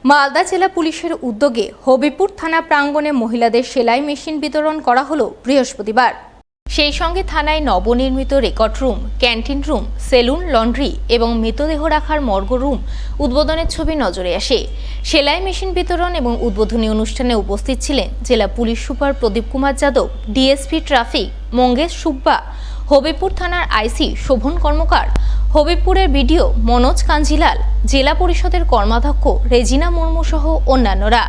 মালদা জেলা পুলিশের উদ্যোগে হবিপুর থানা প্রাঙ্গণে মহিলাদের সেলাই মেশিন বিতরণ করা হলো বৃহস্পতিবার। সেই সঙ্গে থানায় নবনির্মিত record room, canteen room, saloon, laundry এবং মৃতদেহ রাখার মর্গ রুম উদ্বোধনের ছবি নজরে আসে। সেলাই মেশিন বিতরণ এবং উদ্বোধনী অনুষ্ঠানে উপস্থিত ছিলেন জেলা পুলিশ সুপার প্রদীপ কুমার যাদব, ডিএসপি ট্রাফিক মঙ্গেশ সুব্বা, হবিপুর থানার আইসি শোভন কর্মকার, হবিপুরের বিডিও মনোজ কাঞ্জিলাল, জেলা পরিষদের কর্মাধ্যক্ষ রেজিনা মুর্মু সহ অন্যান্যরা।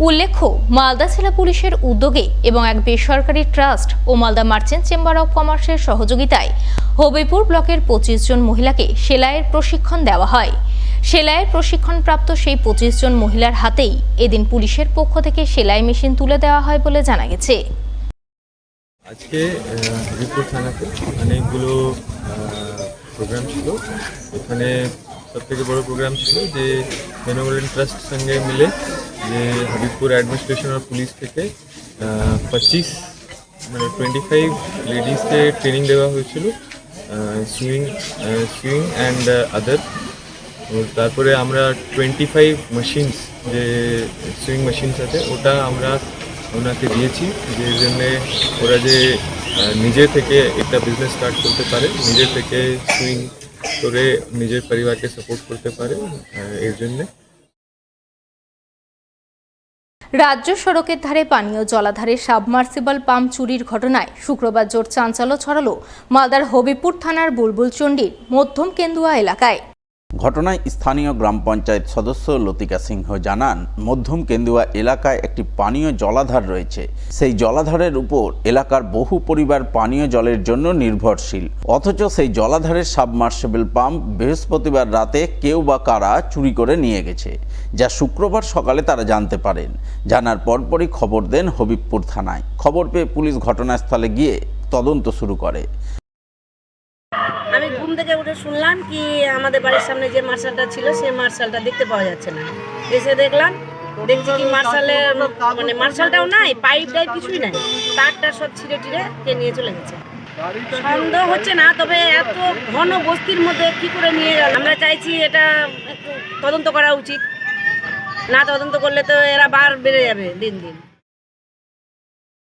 উল্লেখ্য, মালদা জেলা পুলিশের উদ্যোগে এবং এক বেসরকারি ট্রাস্ট ও মালদা মার্চেন্ট চেম্বার অব কমার্সের সহযোগিতায় হবিপুর ব্লকের 25 জন মহিলাকে সেলাইয়ের প্রশিক্ষণ দেওয়া হয়। সেলাইয়ের প্রশিক্ষণপ্রাপ্ত সেই 25 জন মহিলার হাতেই এদিন পুলিশের পক্ষ থেকে সেলাই মেশিন তুলে দেওয়া হয় বলে জানা গেছে। আজকে হবিপুর থানাতে অনেকগুলো প্রোগ্রাম ছিল। এখানে সবথেকে বড় প্রোগ্রাম ছিল যে বেনেভোলেন্ট ট্রাস্ট সঙ্গে মিলে যে হবিপুর অ্যাডমিনিস্ট্রেশন আর পুলিশ থেকে 25 লেডিসকে ট্রেনিং দেওয়া হয়েছিল সুইং অ্যান্ড আদার। তারপরে আমরা 25 মেশিনস যে সুইং মেশিনস আছে ওটা আমরা ওনাকে দিয়েছি, যে জন্যে ওরা যে নিজে থেকে একটা বিজনেস স্টার্ট করতে পারে, নিজের থেকে সুইং করে নিজের পরিবারকে সাপোর্ট করতে পারে। এর জন্যে রাজ্য সড়কের ধারে পানীয় জলাধারে সাবমার্সিবল পাম্প চুরির ঘটনায় শুক্রবার জোর চাঞ্চল্য ছড়ালো মালদার হবিপুর থানার বুলবুলচন্ডির মধ্যম কেন্দুয়া এলাকায়। ঘটনায় স্থানীয় গ্রাম পঞ্চায়েত সদস্য লতিকা সিংহ জানান, মধ্যম কেন্দুয়া এলাকায় একটি পানীয় জলাধার রয়েছে। সেই জলাধারের উপর এলাকার বহু পরিবার পানীয় জলের জন্য নির্ভরশীল, অথচ সেই জলাধারের সাবমার্সিবল পাম্প বৃহস্পতিবার রাতে কেউ বা কারা চুরি করে নিয়ে গেছে, যা শুক্রবার সকালে তারা জানতে পারেন। জানার পরপরই খবর দেন হবিবপুর থানায়। খবর পেয়ে পুলিশ ঘটনাস্থলে গিয়ে তদন্ত শুরু করে। আমি ঘুম থেকে উঠে শুনলাম কি আমাদের বাড়ির সামনে যে মার্শালটা ছিল সেই মার্শালটা দেখতে পাওয়া যাচ্ছে না। এসে দেখছি কি মার্শালটাও নাই, পাইপ টাইপ কিছুই নাই, তারটা সব ছিঁড়ে টিড়ে কে নিয়ে চলে গেছে। সন্দেহ হচ্ছে না, তবে এত ঘন বস্তির মধ্যে কি করে নিয়ে গেল। আমরা চাইছি এটা একটু তদন্ত করা উচিত, না তদন্ত করলে তো এরা বার বেড়ে যাবে দিন দিন।